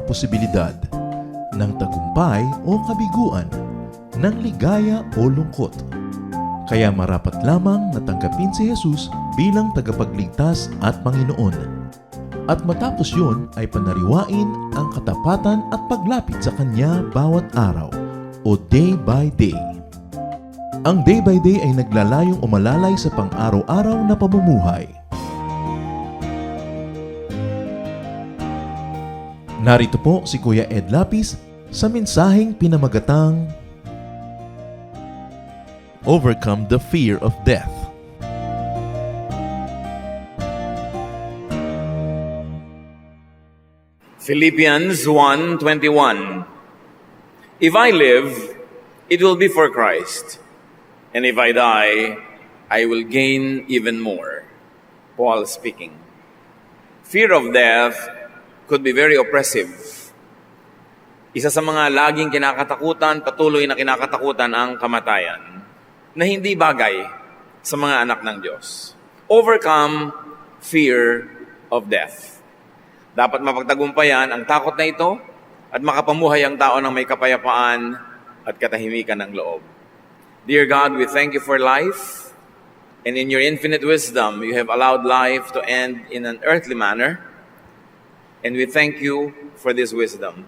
posibilidad ng tagumpay o kabiguan, ng ligaya o lungkot. Kaya marapat lamang na tanggapin si Jesus bilang tagapagligtas at Panginoon. At matapos yun ay panariwain ang katapatan at paglapit sa Kanya bawat araw o day by day. Ang day by day ay naglalayong umalalay sa pang-araw-araw na pamumuhay. Narito po si Kuya Ed Lapis sa mensaheng pinamagatang Overcome the Fear of Death. Philippians 1:21. If I live, it will be for Christ, and if I die, I will gain even more. Paul speaking. Fear of death could be very oppressive. Isa sa mga laging kinakatakutan, patuloy na kinakatakutan ang kamatayan, na hindi bagay sa mga anak ng Diyos. Overcome fear of death. Dapat mapagtagumpayan ang takot na ito at makapamuhay ang tao ng may kapayapaan at katahimikan ng loob. Dear God, we thank you for life, and in your infinite wisdom, you have allowed life to end in an earthly manner, and we thank you for this wisdom.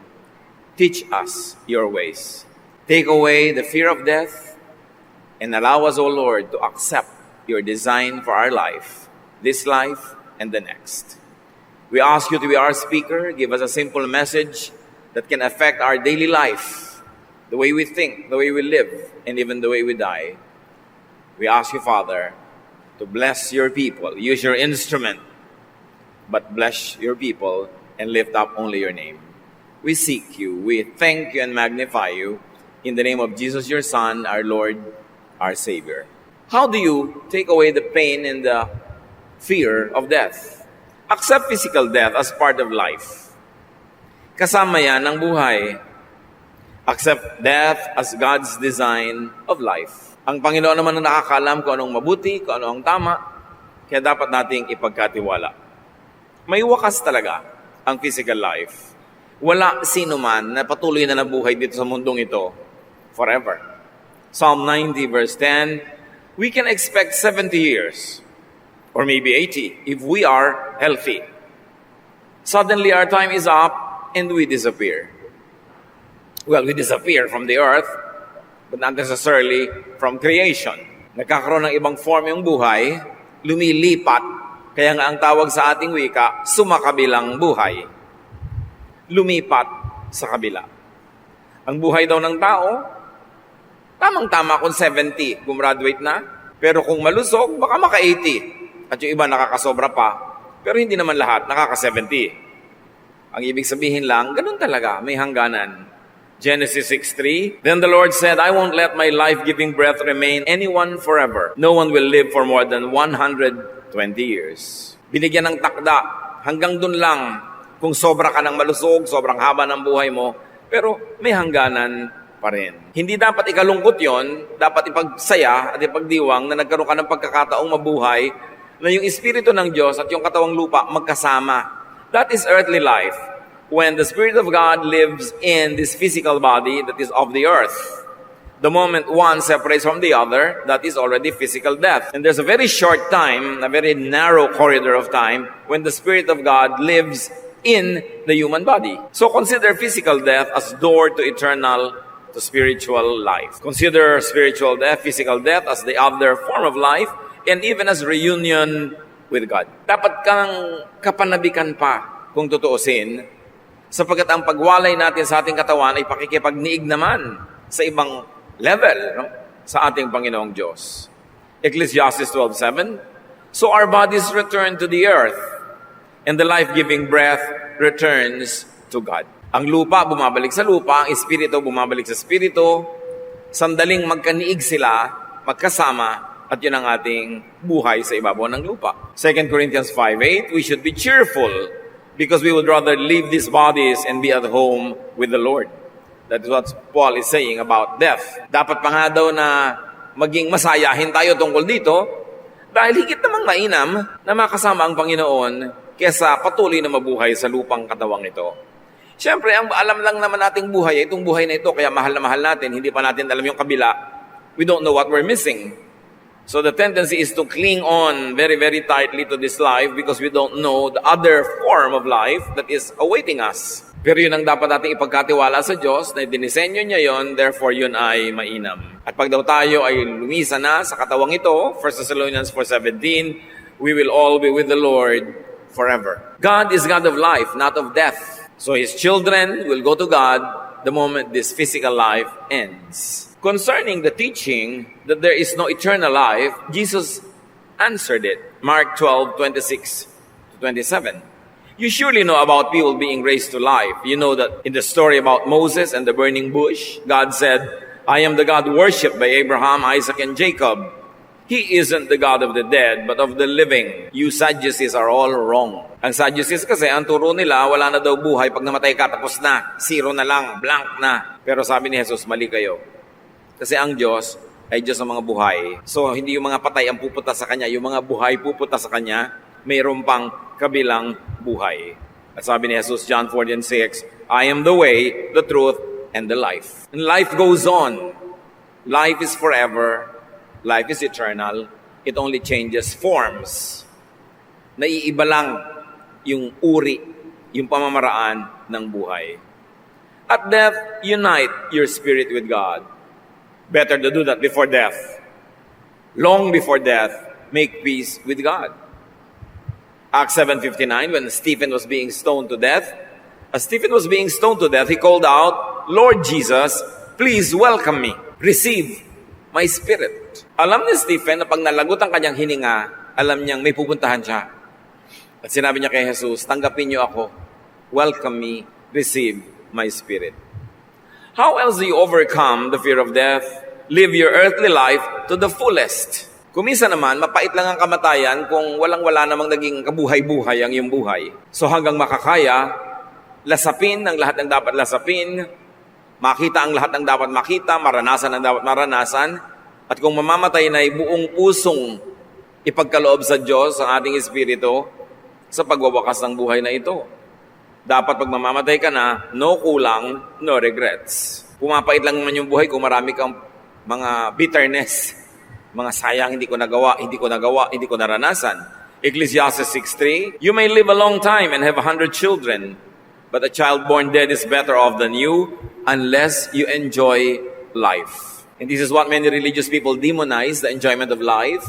Teach us your ways. Take away the fear of death, and allow us, O Lord, to accept your design for our life, this life and the next. We ask you to be our speaker. Give us a simple message that can affect our daily life, the way we think, the way we live, and even the way we die. We ask you, Father, to bless your people. Use your instrument, but bless your people and lift up only your name. We seek you. We thank you and magnify you in the name of Jesus, your Son, our Lord, our Savior. How do you take away the pain and the fear of death? Accept physical death as part of life. Kasama yan ang buhay. Accept death as God's design of life. Ang Panginoon naman ang nakakaalam kung anong mabuti, kung ano ang tama, kaya dapat nating ipagkatiwala. May wakas talaga ang physical life. Wala sino man na patuloy na nabuhay dito sa mundong ito forever. Psalm 90 verse 10, we can expect 70 years. Or maybe 80, if we are healthy. Suddenly our time is up and we disappear. Well, we disappear from the earth, but not necessarily from creation. Nagkakaroon ng ibang form yung buhay, lumilipat, kaya nga ang tawag sa ating wika, sumakabilang buhay. Lumipat sa kabila. Ang buhay daw ng tao, tamang-tama kung 70, gumraduate na, pero kung malusog, baka maka-80. At yung iba nakakasobra pa, pero hindi naman lahat nakaka-70. Ang ibig sabihin lang, ganun talaga, may hangganan. Genesis 6:3, Then the Lord said, I won't let my life-giving breath remain anyone forever. No one will live for more than 120 years. Binigyan ng takda, hanggang dun lang, kung sobra ka ng malusog, sobrang haba ng buhay mo, pero may hangganan pa rin. Hindi dapat ikalungkot yon, dapat ipagsaya at ipagdiwang na nagkaroon ka ng pagkakataong mabuhay na yung Espiritu ng Diyos at yung katawang lupa magkasama. That is earthly life. When the Spirit of God lives in this physical body that is of the earth. The moment one separates from the other, that is already physical death. And there's a very short time, a very narrow corridor of time, when the Spirit of God lives in the human body. So consider physical death as door to eternal, to spiritual life. Consider spiritual death, physical death as the other form of life, and even as reunion with God. Dapat kang kapanabikan pa, kung tutuusin, sapagkat ang pagwalay natin sa ating katawan ay pakikipagniig naman sa ibang level, no? Sa ating Panginoong Diyos. Ecclesiastes 12:7, So our bodies return to the earth, and the life-giving breath returns to God. Ang lupa bumabalik sa lupa, ang espiritu bumabalik sa espiritu, sandaling magkaniig sila, magkasama, at yun ang ating buhay sa ibabaw ng lupa. 2 Corinthians 5:8, we should be cheerful because we would rather leave these bodies and be at home with the Lord. That is what Paul is saying about death. Dapat pa nga daw na maging masayahin tayo tungkol dito dahil higit namang mainam na makasama ang Panginoon kesa patuloy na mabuhay sa lupang katawang ito. Siyempre, ang alam lang naman nating buhay, itong buhay na ito, kaya mahal na mahal natin, hindi pa natin alam yung kabila, we don't know what we're missing. So the tendency is to cling on very, very tightly to this life because we don't know the other form of life that is awaiting us. Pero yun ang dapat nating ipagkatiwala sa Diyos na dinisenyo niya yon, therefore yun ay mainam. At pag daw tayo ay lumisa na sa katawang ito, 1 Thessalonians 4:17, we will all be with the Lord forever. God is God of life, not of death. So His children will go to God the moment this physical life ends. Concerning the teaching that there is no eternal life, Jesus answered it. Mark 12:26-27. You surely know about people being raised to life. You know that in the story about Moses and the burning bush, God said, I am the God worshipped by Abraham, Isaac, and Jacob. He isn't the God of the dead, but of the living. You Sadducees are all wrong. Ang Sadducees kasi, ang turo nila, wala na daw buhay. Pag namatay ka, tapos na. Zero na lang, blank na. Pero sabi ni Jesus, mali kayo. Kasi ang Diyos ay Diyos ng mga buhay. So, hindi yung mga patay ang pupunta sa Kanya. Yung mga buhay pupunta sa Kanya, mayroon pang kabilang buhay. At sabi ni Jesus, John 4:6, I am the way, the truth, and the life. And life goes on. Life is forever. Life is eternal. It only changes forms. Naiiba lang yung uri, yung pamamaraan ng buhay. At death, unite your spirit with God. Better to do that before death. Long before death, make peace with God. Acts 7:59, when Stephen was being stoned to death, as Stephen was being stoned to death, he called out, Lord Jesus, please welcome me. Receive my spirit. Alam ni Stephen na pag nalagot ang kanyang hininga, alam niyang may pupuntahan siya. At sinabi niya kay Jesus, tanggapin niyo ako. Welcome me. Receive my spirit. How else do you overcome the fear of death? Live your earthly life to the fullest. Kumisa naman, mapait lang ang kamatayan kung walang-wala namang naging kabuhay-buhay ang iyong buhay. So hanggang makakaya, lasapin ang lahat ng dapat lasapin, makita ang lahat ng dapat makita, maranasan ang dapat maranasan, at kung mamamatay na ay buong pusong ipagkaloob sa Diyos ang ating espiritu sa pagwawakas ng buhay na ito. Dapat pag mamamatay ka na, no kulang, no regrets. Pumapait lang naman yung buhay kung marami kang mga bitterness, mga sayang, hindi ko nagawa, hindi ko naranasan. Ecclesiastes 6:3, you may live a long time and have 100 children, but a child born dead is better off than you unless you enjoy life. And this is what many religious people demonize, the enjoyment of life.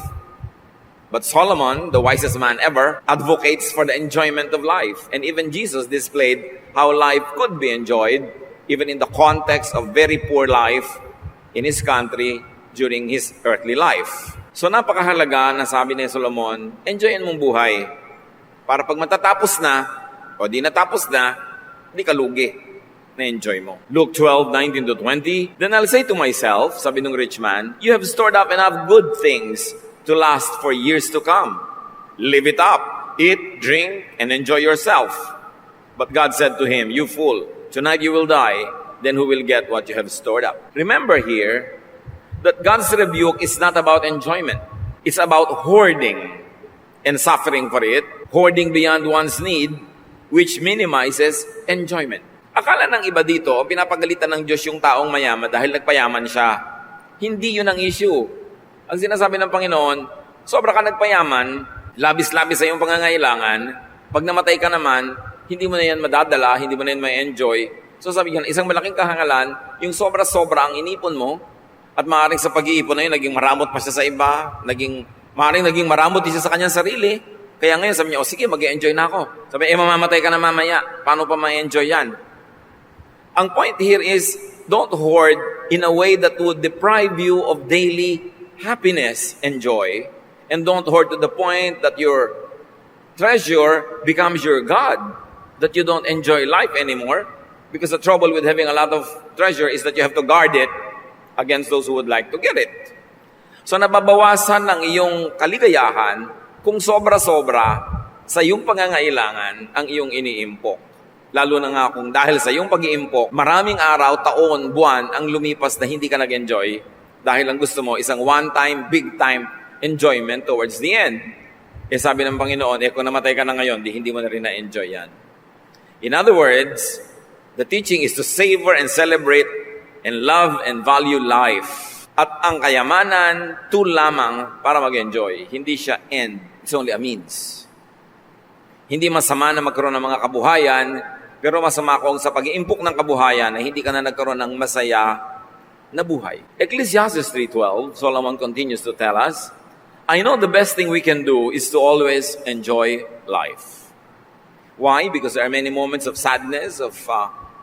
But Solomon, the wisest man ever, advocates for the enjoyment of life. And even Jesus displayed how life could be enjoyed, even in the context of very poor life in his country during his earthly life. So napakahalaga na sabi ni Solomon, enjoyin mong buhay. Para pag matatapos na, o di natapos na, di ka lugi. Na-enjoy mo. Luke 12:19-20, Then I'll say to myself, sabi ng rich man, you have stored up enough good things to last for years to come. Live it up. Eat, drink, and enjoy yourself. But God said to him, you fool, tonight you will die, then who will get what you have stored up? Remember here that God's rebuke is not about enjoyment. It's about hoarding and suffering for it, hoarding beyond one's need, which minimizes enjoyment. Akala ng iba dito, pinapagalitan ng Diyos yung taong mayaman dahil nagpayaman siya. Hindi yun ang issue. Ang sinasabi ng Panginoon, sobra ka nagpayaman, labis-labis sa iyong pangangailangan, pag namatay ka naman, hindi mo na yan madadala, hindi mo na yan may enjoy. So sabi yan, isang malaking kahangalan, yung sobra-sobra ang inipon mo, at maaaring sa pag-iipon na yun, naging maramot pa siya sa iba, maaaring naging maramot din siya sa kanyang sarili. Kaya ngayon sabi niya, sige, mag-enjoy na ako. Sabi, mamamatay ka na mamaya, paano pa ma-enjoy yan? Ang point here is, don't hoard in a way that would deprive you of daily happiness and joy, and don't hoard to the point that your treasure becomes your God, that you don't enjoy life anymore, because the trouble with having a lot of treasure is that you have to guard it against those who would like to get it. So nababawasan ng iyong kaligayahan kung sobra-sobra sa iyong pangangailangan ang iyong iniimpok. Lalo na nga kung dahil sa iyong pag-iimpok, maraming araw, taon, buwan ang lumipas na hindi ka nag-enjoy dahil ang gusto mo isang one-time, big-time enjoyment towards the end. Sabi ng Panginoon, kung namatay ka na ngayon, hindi mo na rin na-enjoy yan. In other words, The teaching is to savor and celebrate and love and value life. At ang kayamanan, tool lamang para mag-enjoy. Hindi siya end. It's only a means. Hindi masama na magkaroon ng mga kabuhayan, pero masama kung sa pag-iimpok ng kabuhayan na hindi ka na nagkaroon ng masaya na buhay. Ecclesiastes 3:12, Solomon continues to tell us, I know the best thing we can do is to always enjoy life. Why? Because there are many moments of sadness, of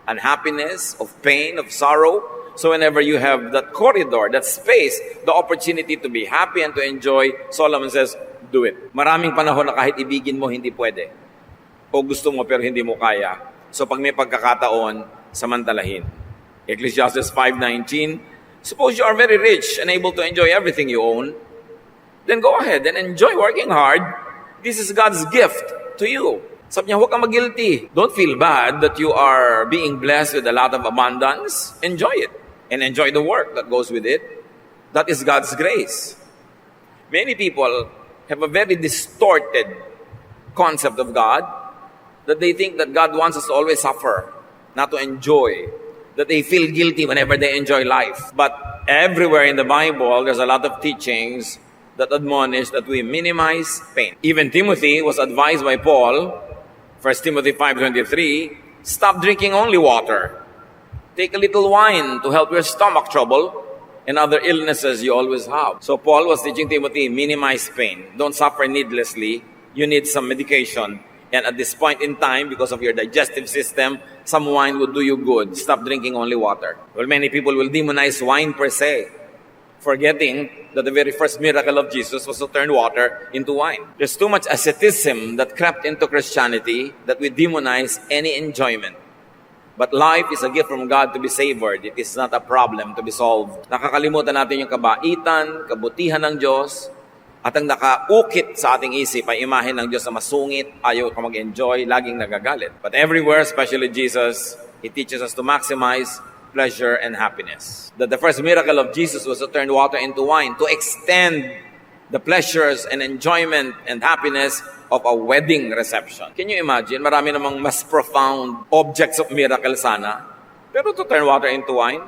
unhappiness, of pain, of sorrow. So whenever you have that corridor, that space, the opportunity to be happy and to enjoy, Solomon says, do it. Maraming panahon na kahit ibigin mo, hindi pwede. O gusto mo pero hindi mo kaya. So pag may pagkakataon, samantalahin. Ecclesiastes 5:19, suppose you are very rich and able to enjoy everything you own, then go ahead and enjoy working hard. This is God's gift to you. Sabi niya, huwag kang mag-guilty. Don't feel bad that you are being blessed with a lot of abundance. Enjoy it. And enjoy the work that goes with it. That is God's grace. Many people have a very distorted concept of God, that they think that God wants us to always suffer, not to enjoy. That they feel guilty whenever they enjoy life. But everywhere in the Bible, there's a lot of teachings that admonish that we minimize pain. Even Timothy was advised by Paul, 1 Timothy 5:23, stop drinking only water. Take a little wine to help your stomach trouble and other illnesses you always have. So Paul was teaching Timothy, minimize pain. Don't suffer needlessly. You need some medication. And at this point in time, because of your digestive system, some wine would do you good. Stop drinking only water. Well, many people will demonize wine per se, forgetting that the very first miracle of Jesus was to turn water into wine. There's too much asceticism that crept into Christianity that we demonize any enjoyment. But life is a gift from God to be savored. It is not a problem to be solved. Nakakalimutan natin yung kabaitan, kabutihan ng Diyos, at ang nakaukit sa ating isip ay imahe ng Diyos na masungit, ayaw ka mag-enjoy, laging nagagalit. But everywhere, especially Jesus, He teaches us to maximize pleasure and happiness. That the first miracle of Jesus was to turn water into wine, to extend the pleasures and enjoyment and happiness of a wedding reception. Can you imagine? Marami namang mas profound objects of miracle sana. Pero to turn water into wine,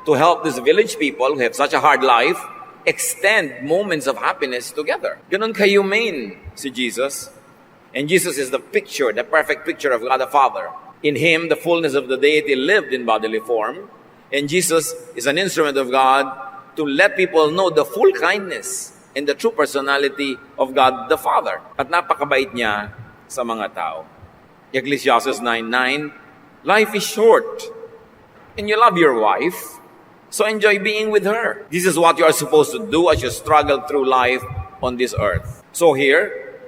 to help these village people who have such a hard life, extend moments of happiness together. Ganun ka-humane si Jesus. And Jesus is the picture, the perfect picture of God the Father. In Him, the fullness of the deity lived in bodily form. And Jesus is an instrument of God to let people know the full kindness and the true personality of God the Father. At napakabait niya sa mga tao. Ecclesiastes 9:9, life is short, and you love your wife, so enjoy being with her. This is what you are supposed to do as you struggle through life on this earth. So here,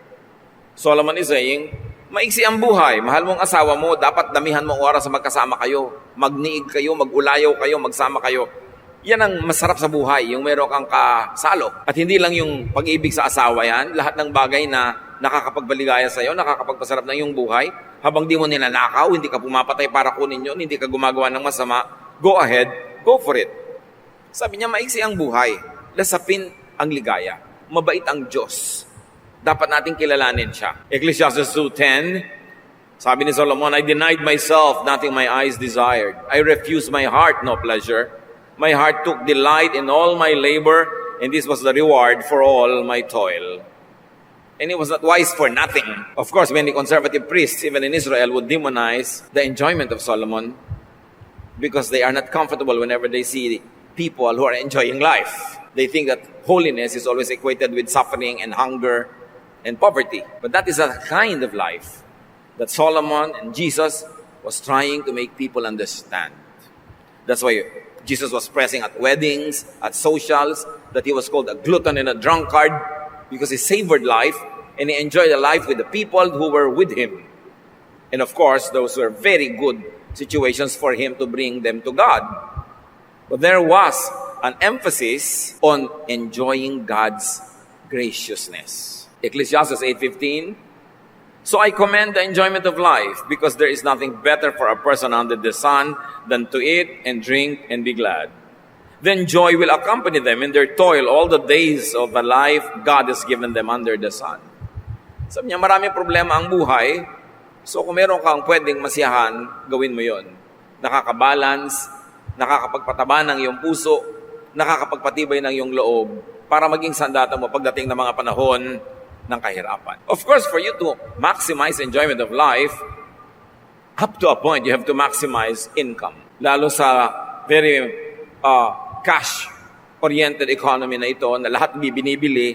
Solomon is saying, maiksi ang buhay, mahal mong asawa mo, dapat damihan mong oras sa magkasama kayo, magniig kayo, magulayaw kayo, magsama kayo. Yan ang masarap sa buhay, yung meron kang kasalo. At hindi lang yung pag-ibig sa asawa yan, lahat ng bagay na nakakapagbaligaya sa'yo, nakakapagpasarap ng iyong buhay, habang di mo ninanakaw, hindi ka pumapatay para kunin yun, hindi ka gumagawa ng masama, go ahead, go for it. Sabi niya, maiksi ang buhay, lasapin ang ligaya, mabait ang Diyos. Dapat natin kilalanin siya. Ecclesiastes 2:10, sabi ni Solomon, I denied myself, nothing my eyes desired. I refused my heart, no pleasure. My heart took delight in all my labor, and this was the reward for all my toil. And it was not wise for nothing. Of course, many conservative priests, even in Israel, would demonize the enjoyment of Solomon because they are not comfortable whenever they see people who are enjoying life. They think that holiness is always equated with suffering and hunger and poverty. But that is a kind of life that Solomon and Jesus was trying to make people understand. That's why Jesus was pressing at weddings, at socials, that he was called a glutton and a drunkard because he savored life and he enjoyed the life with the people who were with him. And of course, those were very good situations for him to bring them to God. But there was an emphasis on enjoying God's graciousness. Ecclesiastes 8:15, so I commend the enjoyment of life because there is nothing better for a person under the sun than to eat and drink and be glad. Then joy will accompany them in their toil all the days of the life God has given them under the sun. Sabi niya, maraming problema ang buhay, so kung meron kang pwedeng masiyahan, gawin mo yon. nakakabalance, nakakapagpataba ng iyong puso, nakakapagpatibay ng iyong loob para maging sandata mo pagdating ng mga panahon ng kahirapan. Of course, for you to maximize enjoyment of life, up to a point, you have to maximize income. Lalo sa very cash-oriented economy na ito, na lahat binibili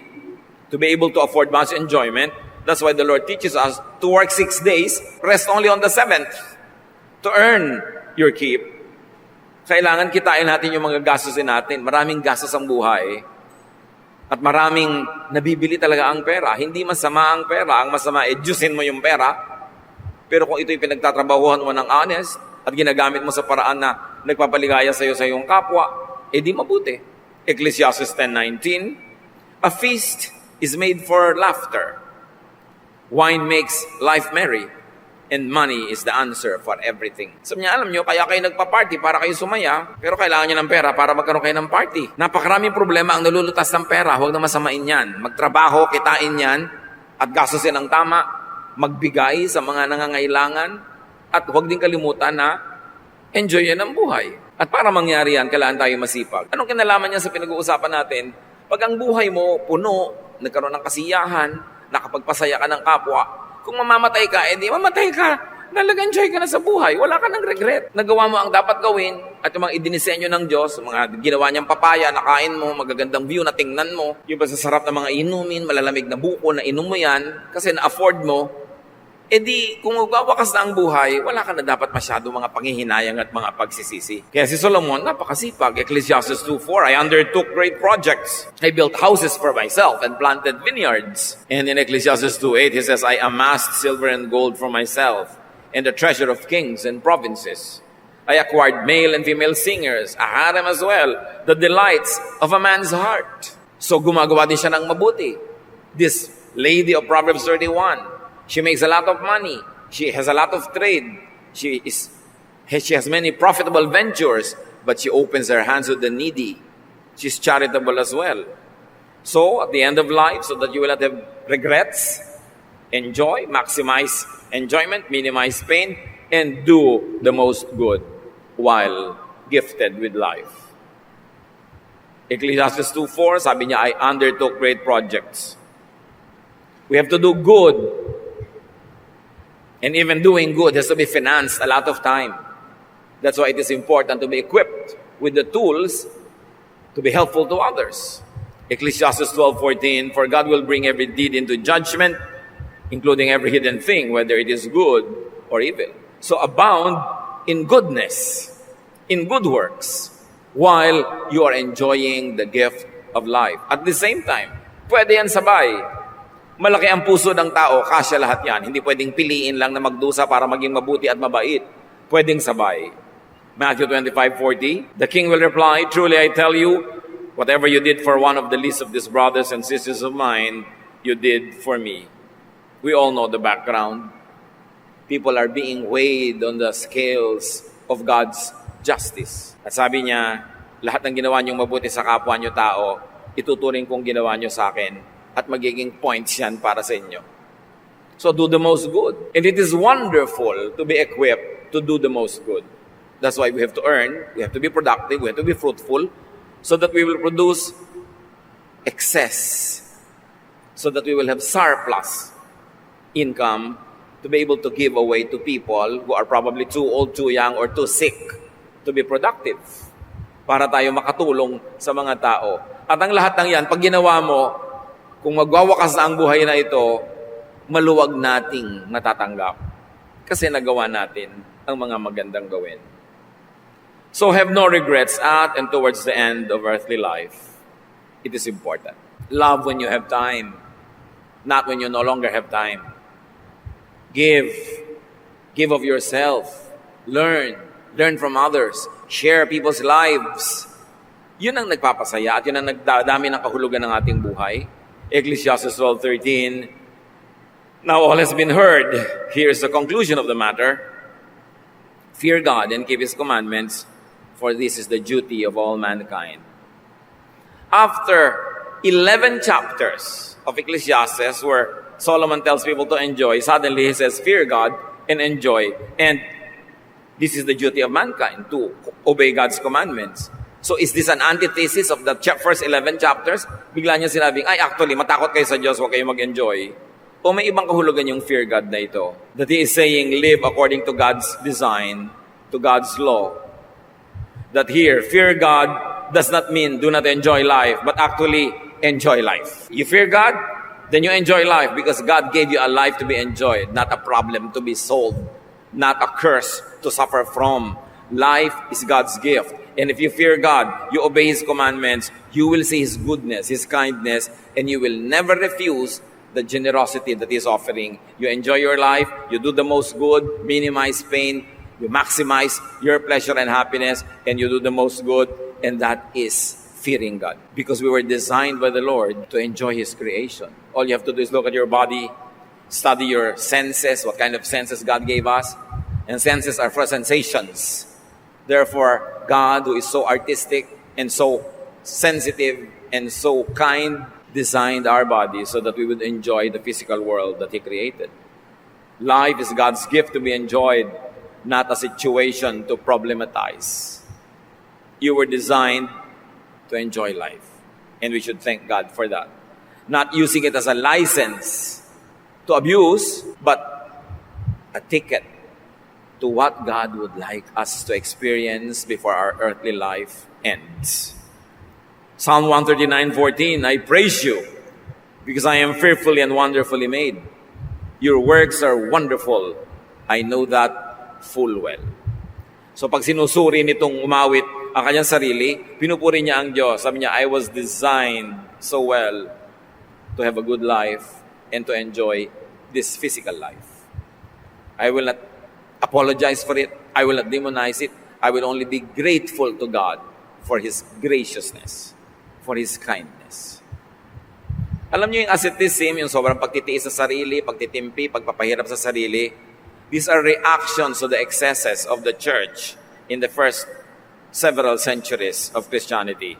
to be able to afford much enjoyment. That's why the Lord teaches us to work 6 days, rest only on the 7th, to earn your keep. Kailangan kitain natin yung mga gastusin natin. Maraming gastos ang buhay. At maraming nabibili talaga ang pera. Hindi masama ang pera. Ang masama, juicin mo yung pera. Pero kung ito'y pinagtatrabahuhan mo ng honest at ginagamit mo sa paraan na nagpapaligaya sa iyo sa iyong kapwa, di mabuti. Ecclesiastes 10:19, a feast is made for laughter. Wine makes life merry, and money is the answer for everything. Sabi niya, alam niyo, kaya kayo nagpa-party para kayo sumaya, pero kailangan niyo ng pera para magkaroon kayo ng party. Napakaraming problema ang nalulutas ng pera, huwag na masamain yan. Magtrabaho, kitain yan, at gastusin ang tama, magbigay sa mga nangangailangan, at huwag din kalimutan na enjoy yan ang buhay. At para mangyari yan, kailangan tayo masipag. Anong kinalaman niya sa pinag-uusapan natin? Pag ang buhay mo puno, nagkaroon ng kasiyahan, nakapagpasaya ka ng kapwa, kung mamamatay ka, di mamatay ka. Nag-enjoy ka na sa buhay. Wala ka ng regret. Nagawa mo ang dapat gawin at yung mga idinisenyo ng Diyos, mga ginawa niyang papaya, nakain mo, magagandang view na tingnan mo, yung masasarap na mga inumin, malalamig na buko na inom mo yan, kasi na-afford mo, kung magwawakas na ang buhay, wala ka na dapat masyado mga panghihinayang at mga pagsisisi. Kaya si Solomon, napakasipag. Ecclesiastes 2:4, I undertook great projects. I built houses for myself and planted vineyards. And in Ecclesiastes 2:8, he says, I amassed silver and gold for myself and the treasure of kings and provinces. I acquired male and female singers, a harem as well, the delights of a man's heart. So gumagawa din siya ng mabuti. This lady of Proverbs 31, she makes a lot of money. She has a lot of trade. She has many profitable ventures, but she opens her hands to the needy. She's charitable as well. So, at the end of life, so that you will not have regrets, enjoy, maximize enjoyment, minimize pain, and do the most good while gifted with life. Ecclesiastes 2:4, sabi niya, I undertook great projects. We have to do good. And even doing good has to be financed a lot of time. That's why it is important to be equipped with the tools to be helpful to others. Ecclesiastes 12:14, for God will bring every deed into judgment, including every hidden thing, whether it is good or evil. So abound in goodness, in good works, while you are enjoying the gift of life. At the same time, pwede yan sabay. Malaki ang puso ng tao, kasya lahat yan. Hindi pwedeng piliin lang na magdusa para maging mabuti at mabait. Pwedeng sabay. Matthew 25:40, the king will reply, truly I tell you, whatever you did for one of the least of these brothers and sisters of mine, you did for me. We all know the background. People are being weighed on the scales of God's justice. At sabi niya, lahat ng ginawa niyong mabuti sa kapwa niyo tao, ituturing kong ginawa niyo sa akin. At magiging points yan para sa inyo. So do the most good. And it is wonderful to be equipped to do the most good. That's why we have to earn, we have to be productive, we have to be fruitful, so that we will produce excess, so that we will have surplus income to be able to give away to people who are probably too old, too young, or too sick to be productive. Para tayo makatulong sa mga tao. At ang lahat ng yan, pag ginawa mo, kung magwawakas na ang buhay na ito, maluwag nating natatanggap. Kasi nagawa natin ang mga magandang gawin. So have no regrets at and towards the end of earthly life. It is important. Love when you have time, not when you no longer have time. Give of yourself. Learn from others. Share people's lives. Yun ang nagpapasaya at yun ang nagdadami ng kahulugan ng ating buhay. Ecclesiastes 12:13, now all has been heard. Here is the conclusion of the matter. Fear God and keep His commandments, for this is the duty of all mankind. After 11 chapters of Ecclesiastes where Solomon tells people to enjoy, suddenly he says, fear God and enjoy. And This is the duty of mankind, to obey God's commandments. So is this an antithesis of the first 11 chapters? Bigla niya sinabing, ay actually, matakot kayo sa Diyos, huwag kayo mag-enjoy. O may ibang kahulugan yung fear God na ito? That He is saying, live according to God's design, to God's law. That here, fear God does not mean do not enjoy life, but actually enjoy life. You fear God, then you enjoy life because God gave you a life to be enjoyed, not a problem to be solved, not a curse to suffer from. Life is God's gift. And if you fear God, you obey His commandments, you will see His goodness, His kindness, and you will never refuse the generosity that He is offering. You enjoy your life, you do the most good, minimize pain, you maximize your pleasure and happiness, and you do the most good, and that is fearing God. Because we were designed by the Lord to enjoy His creation. All you have to do is look at your body, study your senses, what kind of senses God gave us. And senses are for sensations. Therefore, God, who is so artistic and so sensitive and so kind, designed our bodies so that we would enjoy the physical world that He created. Life is God's gift to be enjoyed, not a situation to problematize. You were designed to enjoy life, and we should thank God for that. Not using it as a license to abuse, but a ticket to what God would like us to experience before our earthly life ends. Psalm 139:14, I praise you because I am fearfully and wonderfully made. Your works are wonderful. I know that full well. So pag sinusuri nitong umawit ang kanyang sarili, pinupuri niya ang Diyos. Sabi niya, I was designed so well to have a good life and to enjoy this physical life. I will not apologize for it. I will not demonize it. I will only be grateful to God for His graciousness, for His kindness. Alam niyo yung asceticism, yung sobrang pagtitiis sa sarili, pagtitimpi, pagpapahirap sa sarili, these are reactions to the excesses of the church in the first several centuries of Christianity.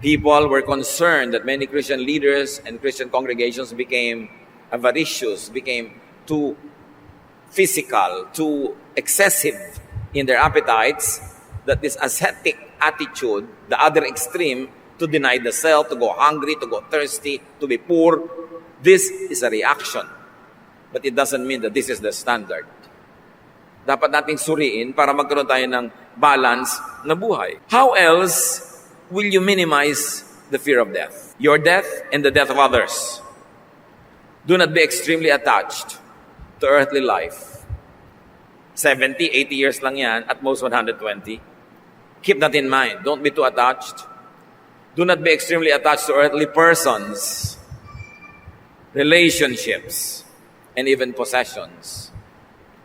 People were concerned that many Christian leaders and Christian congregations became avaricious, became too physical, too excessive in their appetites, that this ascetic attitude, the other extreme, to deny the self, to go hungry, to go thirsty, to be poor, this is a reaction. But it doesn't mean that this is the standard. Dapat nating suriin para magkaroon tayo ng balance na buhay. How else will you minimize the fear of death? Your death and the death of others. Do not be extremely attached to earthly life. 70, 80 years lang yan, at most 120. Keep that in mind. Don't be too attached. Do not be extremely attached to earthly persons, relationships, and even possessions.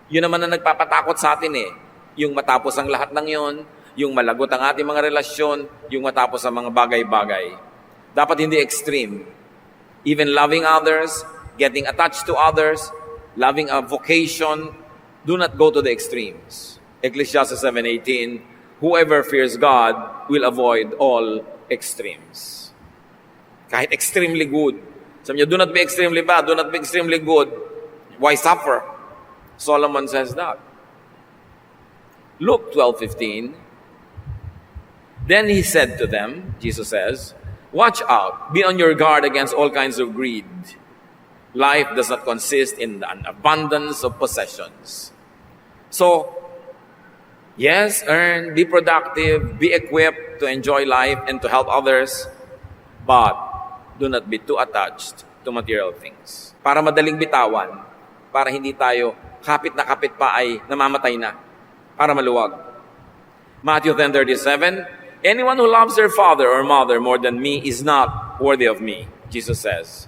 Yun naman ang nagpapatakot sa atin eh. Yung matapos ang lahat ng yon, yung malagot ang ating mga relasyon, yung matapos ang mga bagay-bagay. Dapat hindi extreme. Even loving others, getting attached to others, loving a vocation, do not go to the extremes. Ecclesiastes 7:18, whoever fears God will avoid all extremes. Kahit extremely good. Sabi niya, do not be extremely bad, do not be extremely good. Why suffer? Solomon says that. Luke 12:15, then he said to them, Jesus says, watch out, be on your guard against all kinds of greed. Life does not consist in an abundance of possessions. So, yes, earn, be productive, be equipped to enjoy life and to help others, but do not be too attached to material things. Para madaling bitawan, para hindi tayo kapit na kapit pa ay namamatay na, para maluwag. Matthew 10:37, anyone who loves their father or mother more than me is not worthy of me, Jesus says.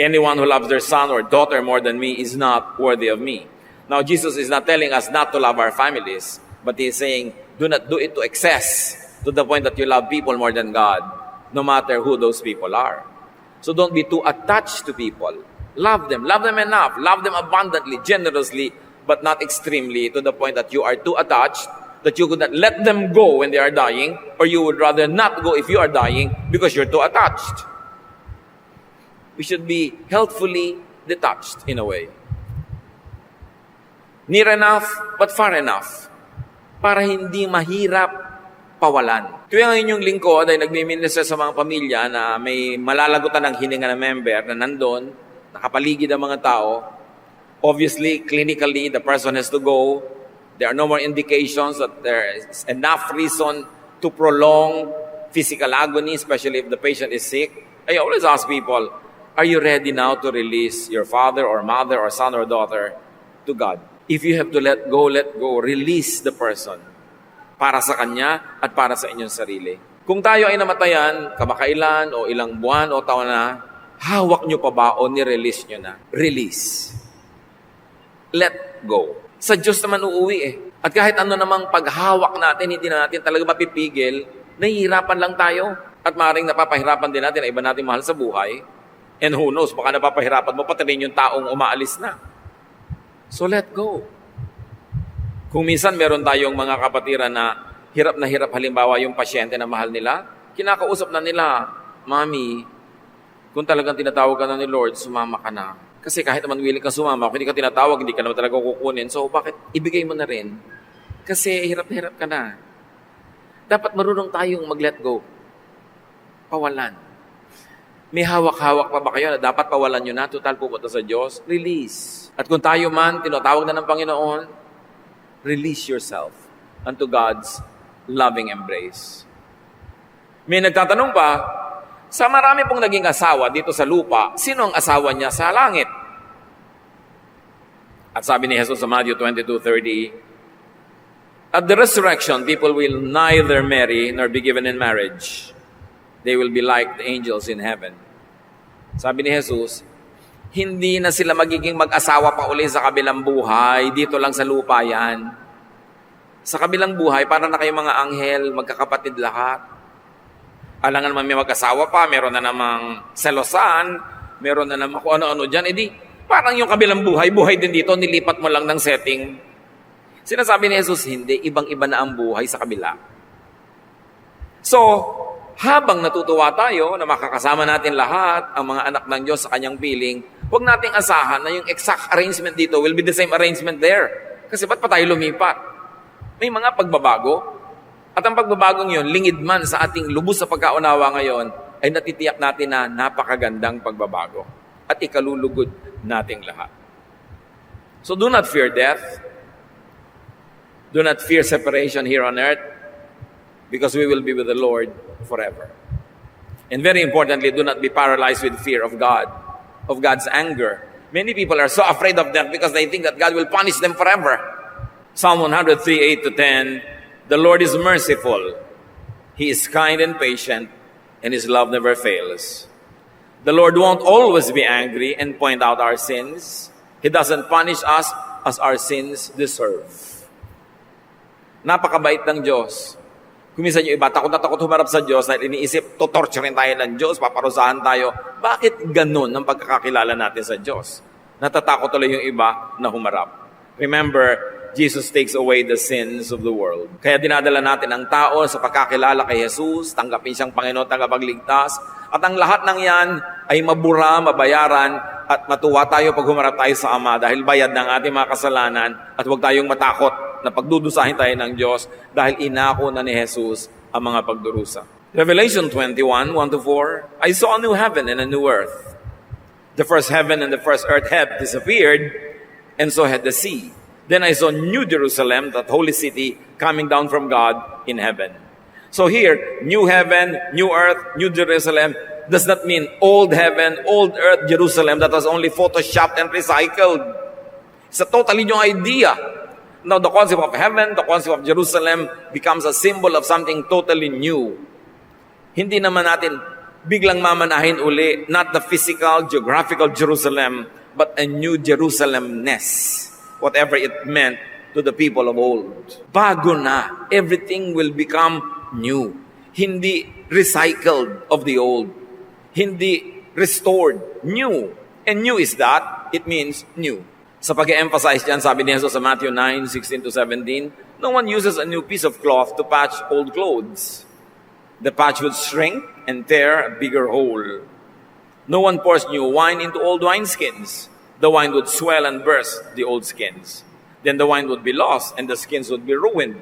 Anyone who loves their son or daughter more than me is not worthy of me. Now, Jesus is not telling us not to love our families, but He is saying, do not do it to excess, to the point that you love people more than God, no matter who those people are. So don't be too attached to people. Love them enough, love them abundantly, generously, but not extremely, to the point that you are too attached, that you could not let them go when they are dying, or you would rather not go if you are dying because you're too attached. We should be healthfully detached in a way. Near enough, but far enough. Para hindi mahirap pawalan. Tuwing ang inyong lingkod ay nagmi-minister sa mga pamilya na may malalagutan ng hininga na member na nandun, nakapaligid ang mga tao. Obviously, clinically, the person has to go. There are no more indications that there is enough reason to prolong physical agony, especially if the patient is sick. I always ask people, are you ready now to release your father or mother or son or daughter to God? If you have to let go, release the person para sa kanya at para sa inyong sarili. Kung tayo ay namatayan, kamakailan o ilang buwan o taon na, hawak nyo pa ba o nirelease nyo na? Release. Let go. Sa Diyos naman uuwi eh. At kahit ano namang paghawak natin, hindi na natin talaga mapipigil, nahihirapan lang tayo. At maaaring napapahirapan din natin ang iba natin mahal sa buhay. And who knows, baka napapahirapan mo pati rin yung taong umaalis na. So let go. Kung minsan meron tayong mga kapatiran na hirap, halimbawa yung pasyente na mahal nila, kinakausap na nila, Mami, kung talagang tinatawag ka na ni Lord, sumama ka na. Kasi kahit naman willing ka sumama, kung hindi ka tinatawag, hindi ka naman talaga kukunin. So bakit ibigay mo na rin? Kasi hirap ka na. Dapat marunong tayong mag-let go. Pawalan. May hawak-hawak pa ba kayo na dapat pawalan nyo na, total pupunta sa Diyos? Release. At kung tayo man, tinatawag na ng Panginoon, release yourself unto God's loving embrace. May nagtatanong pa, sa marami pong naging asawa dito sa lupa, sino ang asawa niya sa langit? At sabi ni Jesus sa Matthew 22:30, at the resurrection, people will neither marry nor be given in marriage. They will be like the angels in heaven. Sabi ni Jesus, hindi na sila magiging mag-asawa pa uli sa kabilang buhay. Dito lang sa lupa yan. Sa kabilang buhay, para na kayong mga anghel, magkakapatid lahat. Alangan naman may mag-asawa pa, meron na namang selosan, meron na namang kung ano-ano dyan. Di, parang yung kabilang buhay, buhay din dito, nilipat mo lang ng setting. Sinasabi ni Jesus, hindi, ibang-iba na ang buhay sa kabila. So, habang natutuwa tayo na makakasama natin lahat, ang mga anak ng Diyos sa kanyang piling, huwag nating asahan na yung exact arrangement dito will be the same arrangement there. Kasi ba't pa tayo lumipat? May mga pagbabago. At ang pagbabagong yun, lingid man sa ating lubos sa pagkaunawa ngayon, ay natitiyak natin na napakagandang pagbabago. At ikalulugod nating lahat. So do not fear death. Do not fear separation here on earth. Because we will be with the Lord forever. And very importantly, do not be paralyzed with fear of God, of God's anger. Many people are so afraid of death because they think that God will punish them forever. Psalm 103:8-10, the Lord is merciful. He is kind and patient, and His love never fails. The Lord won't always be angry and point out our sins. He doesn't punish us as our sins deserve. Napakabait ng Diyos. Kuminsan yung iba, takot na takot humarap sa Diyos dahil iniisip, tutorturin tayo ng Diyos, paparusahan tayo. Bakit ganun ang pagkakakilala natin sa Diyos? Natatakot tuloy yung iba na humarap. Remember, Jesus takes away the sins of the world. Kaya dinadala natin ang tao sa pagkakilala kay Jesus, tanggapin siyang Panginoon, tagapagligtas, at ang lahat ng yan ay mabura, mabayaran, at matuwa tayo pag humarap tayo sa Ama dahil bayad ng ating mga kasalanan, at huwag tayong matakot na pagdudusahin tayo ng Diyos dahil inako na ni Jesus ang mga pagdurusa. Revelation 21:1-4, I saw a new heaven and a new earth. The first heaven and the first earth had disappeared, and so had the sea. Then I saw New Jerusalem, that holy city, coming down from God in heaven. So here, new heaven, new earth, new Jerusalem does not mean old heaven, old earth, Jerusalem that was only photoshopped and recycled. It's a totally new idea. Now, the concept of heaven, the concept of Jerusalem becomes a symbol of something totally new. Hindi naman natin biglang mamanahin uli, not the physical, geographical Jerusalem, but a new Jerusalem-ness, whatever it meant to the people of old. Bago na, everything will become new. Hindi recycled of the old. Hindi restored. New. And new is that, it means new. Sa pag-emphasize dyan, sabi ni Jesus sa Matthew 9:16-17, no one uses a new piece of cloth to patch old clothes. The patch would shrink and tear a bigger hole. No one pours new wine into old wineskins. The wine would swell and burst the old skins. then the wine would be lost and the skins would be ruined.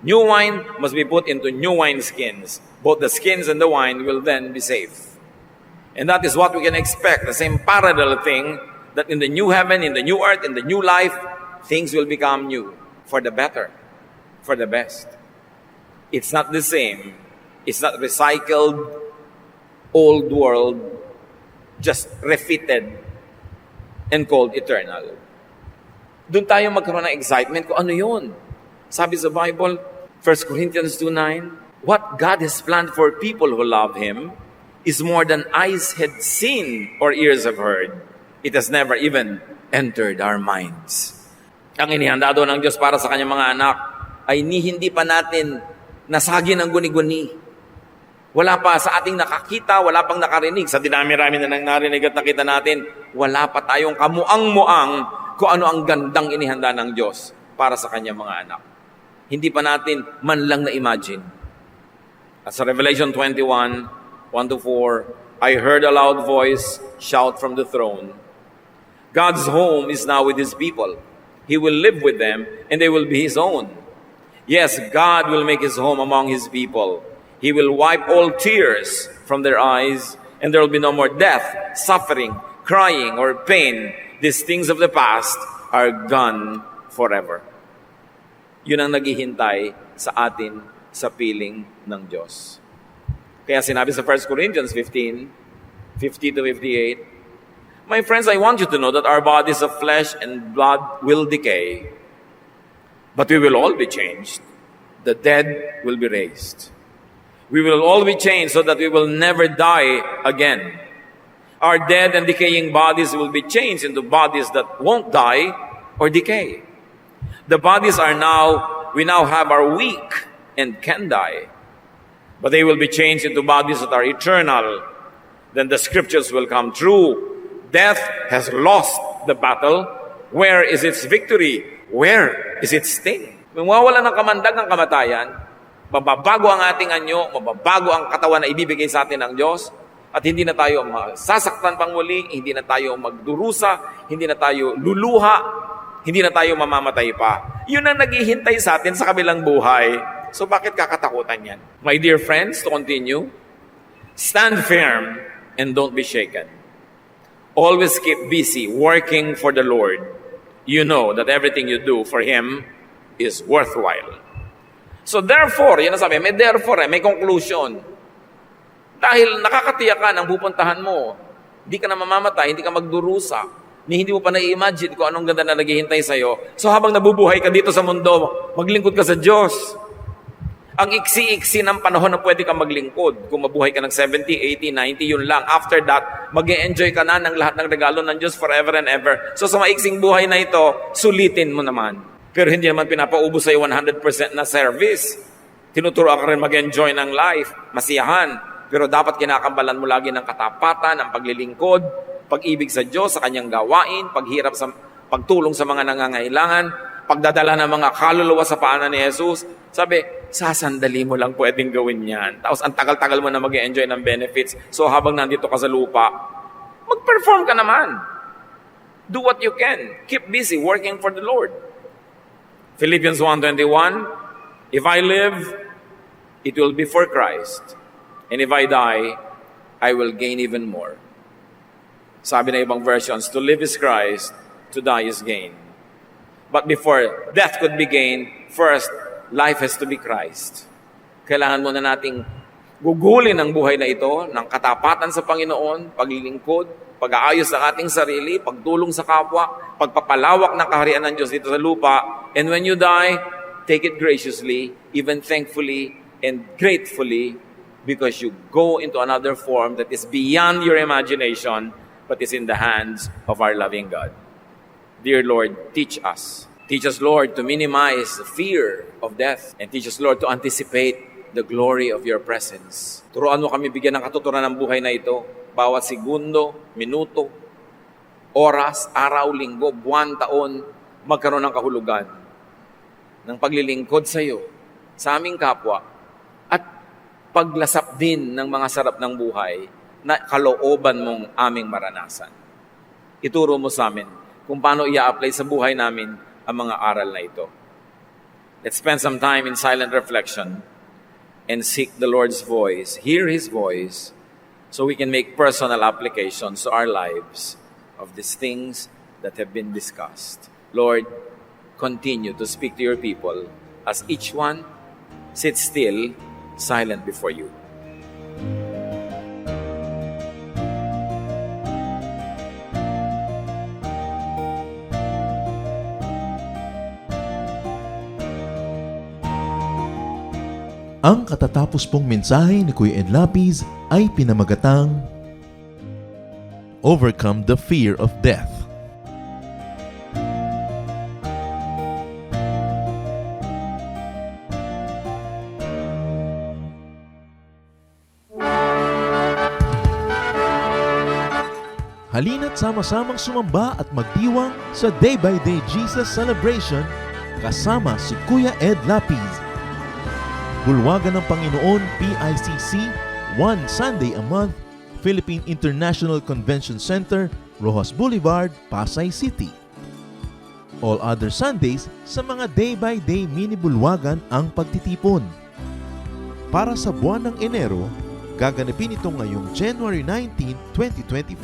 New wine must be put into new wine skins. Both the skins and the wine will then be safe. And that is what we can expect, the same parallel thing, that in the new heaven, in the new earth, in the new life, things will become new for the better, for the best. It's not the same. It's not recycled, old world, just refitted and called eternal. Doon tayo magkaroon ng excitement kung ano yun. Sabi sa Bible, 1 Corinthians 2:9, what God has planned for people who love Him is more than eyes had seen or ears have heard. It has never even entered our minds. Ang inihanda doon ng Diyos para sa kanyang mga anak ay hindi pa natin nasagi ng guni-guni. Wala pa sa ating nakakita, wala pang nakarinig. Sa dinami-rami na nang narinig at nakita natin, wala pa tayong kamuang-muang kung ano ang gandang inihanda ng Diyos para sa kanyang mga anak. Hindi pa natin man lang na-imagine. At sa Revelation 21, 1-4, I heard a loud voice shout from the throne, God's home is now with His people. He will live with them, and they will be His own. Yes, God will make His home among His people. He will wipe all tears from their eyes, and there will be no more death, suffering, crying, or pain. These things of the past are gone forever. Yun ang naghihintay sa atin sa piling ng Diyos. Kaya sinabi sa 1 Corinthians 15, 50-58, my friends, I want you to know that our bodies of flesh and blood will decay, but we will all be changed. The dead will be raised. We will all be changed so that we will never die again. Our dead and decaying bodies will be changed into bodies that won't die or decay. The bodies we now have are weak and can die, but they will be changed into bodies that are eternal. Then the scriptures will come true. Death has lost the battle. Where is its victory? Where is its sting? Kung mawawala ng kamandag ng kamatayan, mababago ang ating anyo, mababago ang katawan na ibibigay sa atin ng Diyos, at hindi na tayo masasaktan pang muli, hindi na tayo magdurusa, hindi na tayo luluha, hindi na tayo mamamatay pa. Yun ang naghihintay sa atin sa kabilang buhay. So bakit kakatakutan yan? My dear friends, to continue, stand firm and don't be shaken. Always keep busy working for the Lord. You know that everything you do for Him is worthwhile. So therefore, yan ang sabi, may therefore, may conclusion. Dahil nakakatiyakan ang pupuntahan mo, hindi ka na mamamatay, hindi ka magdurusa, hindi mo pa na-imagine kung anong ganda na naghihintay sa'yo. So habang nabubuhay ka dito sa mundo, maglingkod ka sa Diyos. Ang iksi-iksi ng panahon na pwede ka maglingkod. Kung mabuhay ka ng 70, 80, 90, yun lang. After that, mag-e-enjoy ka na ng lahat ng regalo ng Diyos forever and ever. So sa maiksing buhay na ito, sulitin mo naman. Pero hindi naman pinapaubos sa'yo 100% na service. Tinuturo ka rin mag-enjoy ng life, masiyahan. Pero dapat kinakambalan mo lagi ng katapatan, ang paglilingkod, pag-ibig sa Diyos, sa kanyang gawain, pagtulong sa mga nangangailangan, pagdadala ng mga kaluluwa sa paanan ni Jesus. Sabi, sasandali mo lang pwedeng gawin yan. Tapos ang tagal-tagal mo na mag-enjoy ng benefits. So habang nandito ka sa lupa, mag-perform ka naman. Do what you can. Keep busy working for the Lord. Philippians 1:21, if I live, it will be for Christ. And if I die, I will gain even more. Sabi na ibang versions, to live is Christ, to die is gain. But before death could be gained, first, life has to be Christ. Kailangan muna nating gugulin ang buhay na ito ng katapatan sa Panginoon, paglilingkod, pag-aayos ng ating sarili, pagtulong sa kapwa, pagpapalawak ng kaharian ng Diyos dito sa lupa. And when you die, take it graciously, even thankfully and gratefully, because you go into another form that is beyond your imagination, but is in the hands of our loving God. Dear Lord, teach us. Teach us, Lord, to minimize the fear of death. And teach us, Lord, to anticipate the glory of your presence. Turuan mo kami bigyan ng katuturan ng buhay na ito. Bawat segundo, minuto, oras, araw, linggo, buwan, taon, magkaroon ng kahulugan ng paglilingkod sa iyo, sa aming kapwa, at paglasap din ng mga sarap ng buhay na kalooban mong aming maranasan. Ituro mo sa amin kung paano i-apply sa buhay namin ang mga aral na ito. Let's spend some time in silent reflection and seek the Lord's voice, hear His voice, so we can make personal applications to our lives of these things that have been discussed. Lord, continue to speak to your people as each one sits still, silent before you. Ang katatapos pong mensahe ni Kuya Ed Lapiz ay pinamagatang Overcome the Fear of Death. Halina't sama-samang sumamba at magdiwang sa Day by Day Jesus Celebration kasama si Kuya Ed Lapiz. Bulwagan ng Panginoon PICC, one Sunday a month, Philippine International Convention Center, Rojas Boulevard, Pasay City. All other Sundays sa mga day-by-day mini-bulwagan ang pagtitipon. Para sa buwan ng Enero, gaganapin ito ngayong January 19, 2025.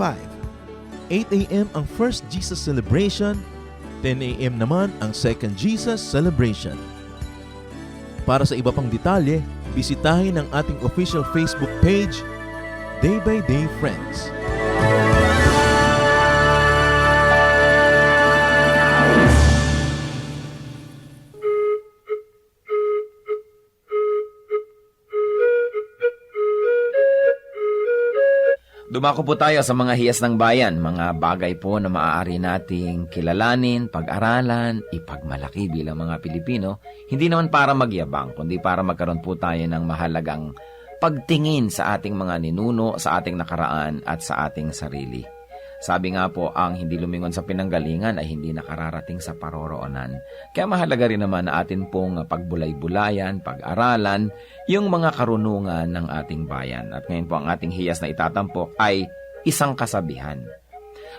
8 a.m. ang First Jesus Celebration, 10 a.m. naman ang Second Jesus Celebration. Para sa iba pang detalye, bisitahin ang ating official Facebook page, Day by Day Friends. Dumako po tayo sa mga hiyas ng bayan, mga bagay po na maaari nating kilalanin, pag-aralan, ipagmalaki bilang mga Pilipino, hindi naman para magyabang, kundi para magkaroon po tayo ng mahalagang pagtingin sa ating mga ninuno, sa ating nakaraan at sa ating sarili. Sabi nga po, ang hindi lumingon sa pinanggalingan ay hindi nakararating sa paroroonan. Kaya mahalaga rin naman na atin pong pagbulay-bulayan, pag-aralan, yung mga karunungan ng ating bayan. At ngayon po ang ating hiyas na itatampok ay isang kasabihan.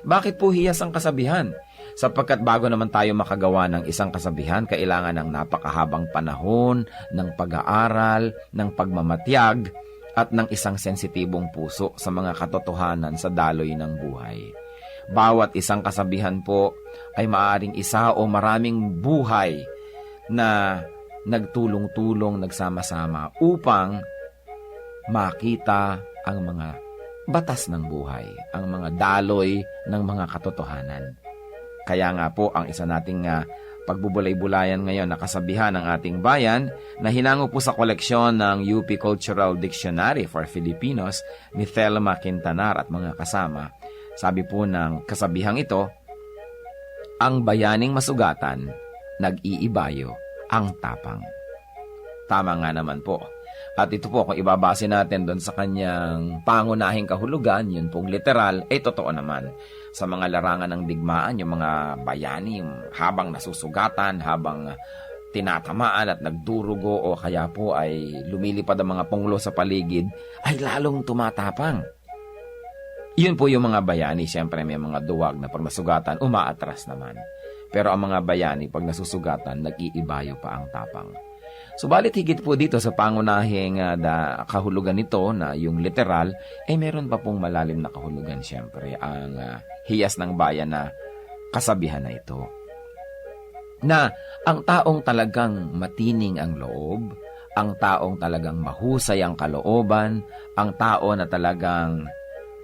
Bakit po hiyas ang kasabihan? Sapagkat bago naman tayo makagawa ng isang kasabihan, kailangan ng napakahabang panahon, ng pag-aaral, ng pagmamatyag, at ng isang sensitibong puso sa mga katotohanan sa daloy ng buhay. Bawat isang kasabihan po ay maaaring isa o maraming buhay na nagtulong-tulong, nagsama-sama upang makita ang mga batas ng buhay, ang mga daloy ng mga katotohanan. Kaya nga po ang isa nating pagbubulay-bulayan ngayon na kasabihan ng ating bayan na hinango po sa koleksyon ng UP Cultural Dictionary for Filipinos ni Thelma Quintanar at mga kasama. Sabi po ng kasabihang ito, ang bayaning masugatan, nag-iibayo ang tapang. Tama nga naman po. At ito po, kung ibabase natin doon sa kanyang pangunahing kahulugan, yun pong literal, ay totoo naman. Sa mga larangan ng digmaan, yung mga bayani, habang nasusugatan, habang tinatamaan at nagdurugo o kaya po ay lumilipad ang mga punglo sa paligid, ay lalong tumatapang. Yun po yung mga bayani, siyempre may mga duwag na pag nasugatan, umaatras naman. Pero ang mga bayani, pag nasusugatan, nag-iibayo pa ang tapang. Subalit higit po dito sa pangunahing kahulugan nito na yung literal, ay meron pa pong malalim na kahulugan siyempre ang hiyas ng bayan na kasabihan na ito. Na ang taong talagang matining ang loob, ang taong talagang mahusay ang kalooban, ang tao na talagang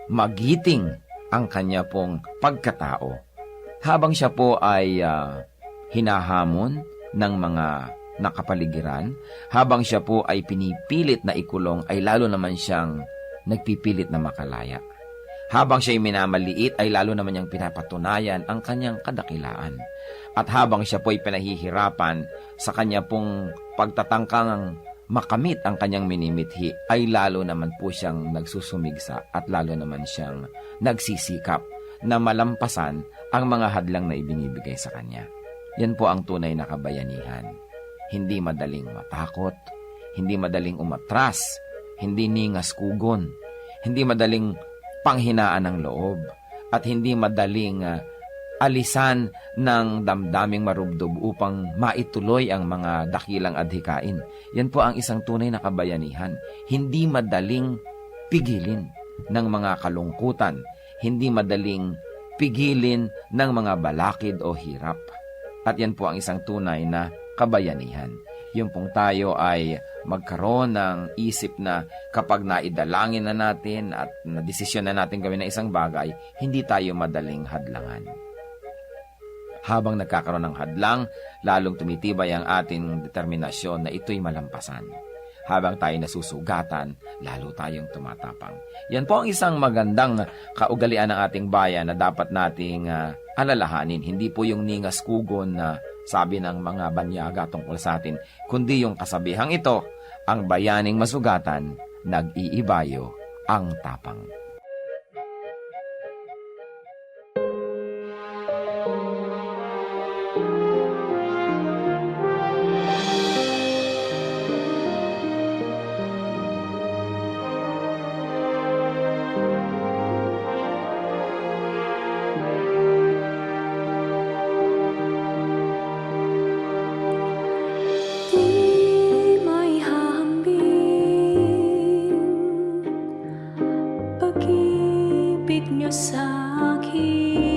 magiting ang kanya pong pagkatao, habang siya po ay hinahamon ng mga nakapaligiran, habang siya po ay pinipilit na ikulong, ay lalo naman siyang nagpipilit na makalaya. Habang siya ay minamaliit, ay lalo naman niyang pinapatunayan ang kanyang kadakilaan. At habang siya po ay pinahihirapan sa kanya pong pagtatangkang makamit ang kanyang minimithi, ay lalo naman po siyang nagsusumigsa at lalo naman siyang nagsisikap na malampasan ang mga hadlang na ibinibigay sa kanya. Yan po ang tunay na kabayanihan. Hindi madaling matakot, hindi madaling umatras, hindi ningas kugon, hindi madaling panghinaan ng loob, at hindi madaling alisan ng damdaming marubdob upang maituloy ang mga dakilang adhikain. Yan po ang isang tunay na kabayanihan. Hindi madaling pigilin ng mga kalungkutan, hindi madaling pigilin ng mga balakid o hirap. At yan po ang isang tunay na kabayanihan. Yung pong tayo ay magkaroon ng isip na kapag naidalangin na natin at nadesisyon na natin gawin na isang bagay, hindi tayo madaling hadlangan. Habang nagkakaroon ng hadlang, lalong tumitibay ang ating determinasyon na ito'y malampasan. Habang tayo nasusugatan, lalo tayong tumatapang. Yan po ang isang magandang kaugalian ng ating bayan na dapat nating alalahanin. Hindi po yung ningas kugon na sabi ng mga banyaga tungkol sa atin, kundi yung kasabihang ito, ang bayaning masugatan, nag-iibayo ang tapang. Di may hahambing pag-ibig niyo sa akin.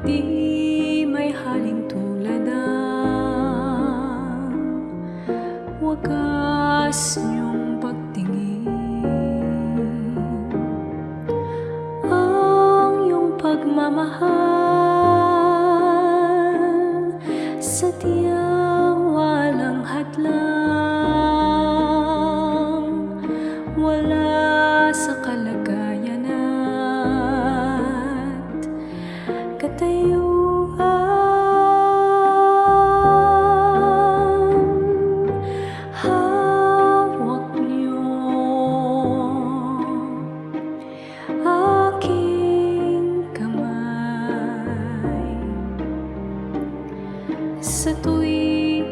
Di may haling tulad ang wagas niyong pagtingin. Ang iyong pagmamahal sadyang walang hadlang, wala sa kalagayan at katayuan. Hawak niyo aking kamay sa tuwing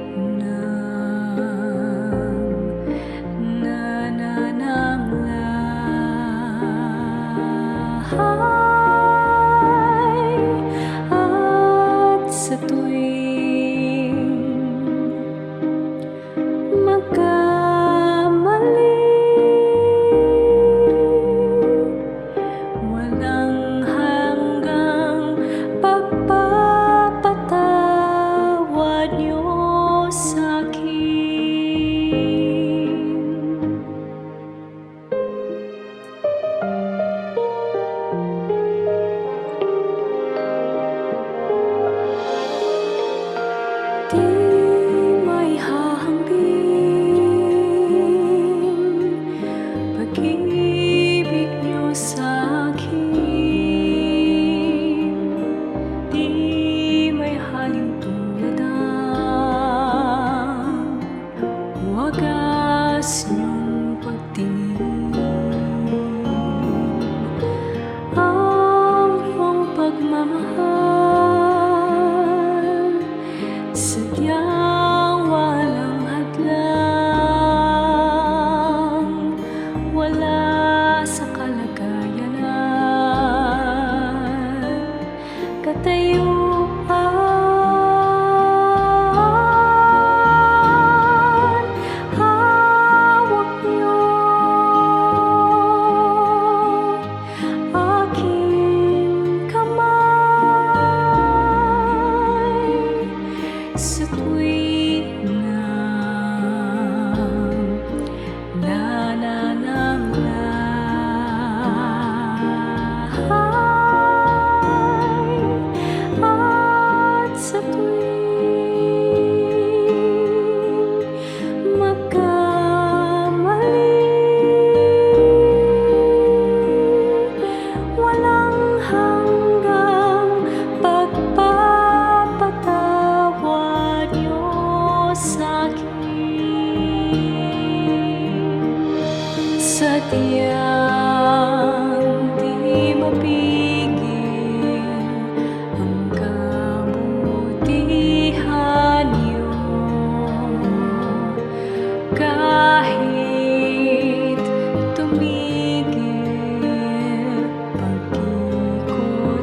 nanananglahay at sa tuwing magkamali. Walang hanggang pagpapatawad niyo sa'kin. Di may hahambing pag-ibig niyo sa'kin. Di may haling tulad ang wagas niyong pagtingin. Ang iyong pagmamahal sadyang walang hadlang, wala sa kalagayan at katayuan. Hawak niyo aking kamay sa tuwing nanananglahay at sa tuwing magkamali. Walang hanggang pagpapatawad niyo sa'kin. Sadyang di mapigil ang kabutihan niyo, kahit tumigil pag-ikot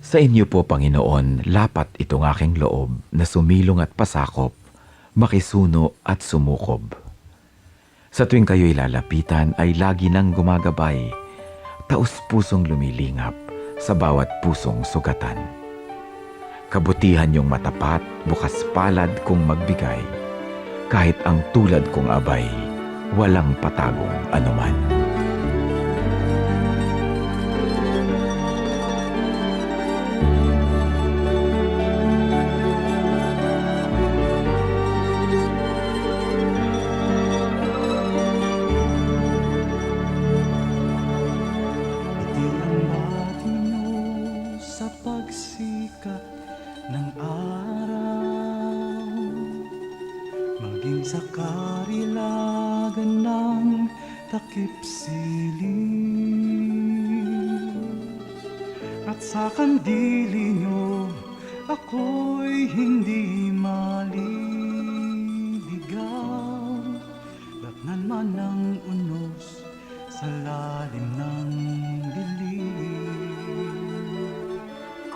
Sa inyo po, Panginoon, lapat itong aking loob na sumilong at pasakop, makisuno at sumukob. Sa tuwing kayo'y lalapitan ay lagi nang gumagabay, taus-pusong lumilingap sa bawat pusong sugatan. Kabutihan yung matapat, bukas palad kong magbigay, kahit ang tulad kong abay, walang patagong anuman. Sa pagsikat ng araw, maging sa karilagan ng takip silim, at sa kandili nyo ako'y hindi maliligaw. Datnan man ang unos sa lalim ng dilim.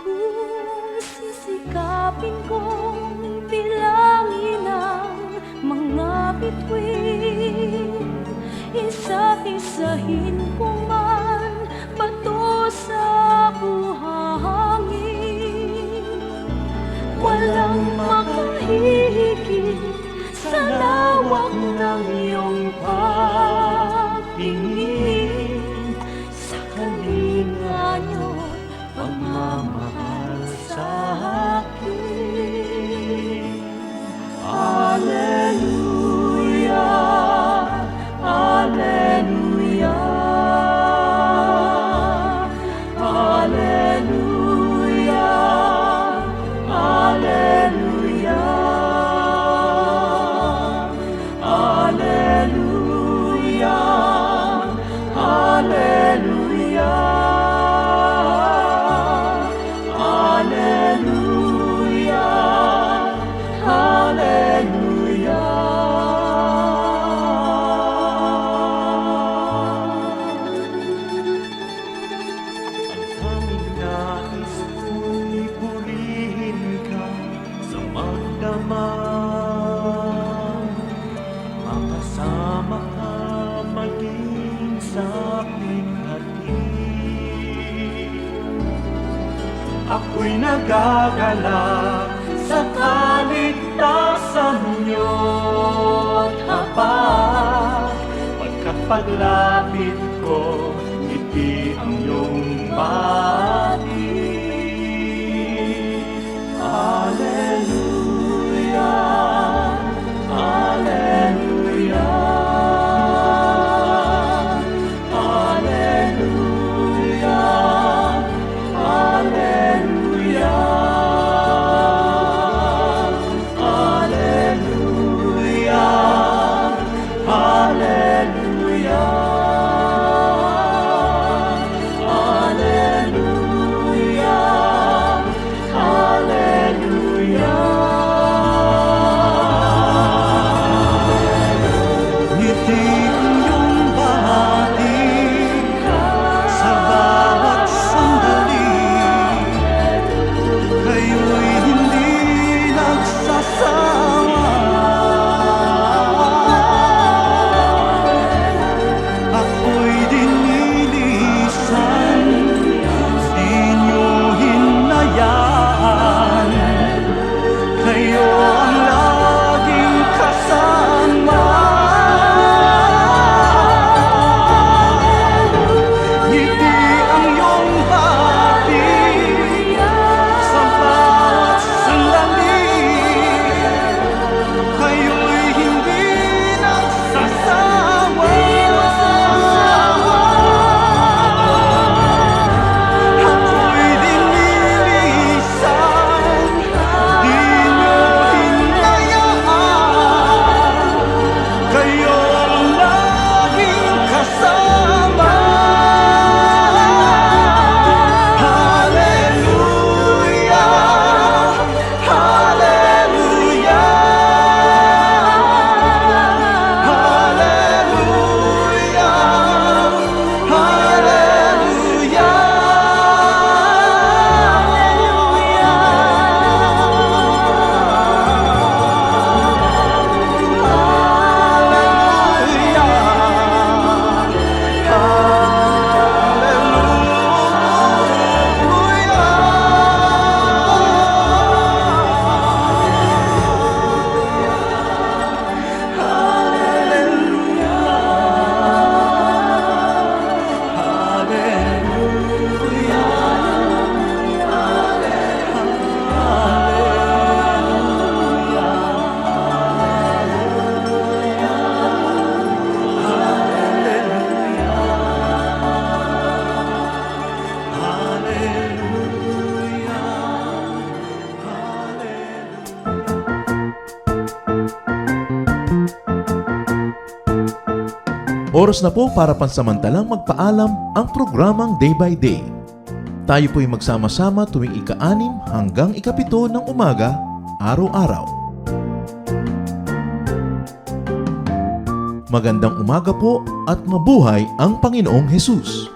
Kung sisikapin kong bilangin ang mga bituin, isa-isahin ko man bato sa buhangin, walang makahigit sa lawak ng iyong pagtingin, sa kalinga niyo't pagmamahal sa akin. Alleluia, Alleluia, Alleluia, Alleluia, Alleluia, Alleluia, Alleluia, Alleluia. Ang aming nais ko'y purihin ka sa magdamag, makasama ka maging sa pighati. Ako'y nagagalak sa kaligtasan niyo't habag, pagkat paglapit ko, ngiti ang iyong bati. Alleluia, Alleluia, Alleluia, Alleluia, Alleluia, Alleluia. Oras na po para pansamantalang magpaalam ang programang Day by Day. Tayo po'y magsama-sama tuwing ika-6 hanggang ika-7 ng umaga, araw-araw. Magandang umaga po at mabuhay ang Panginoong Hesus!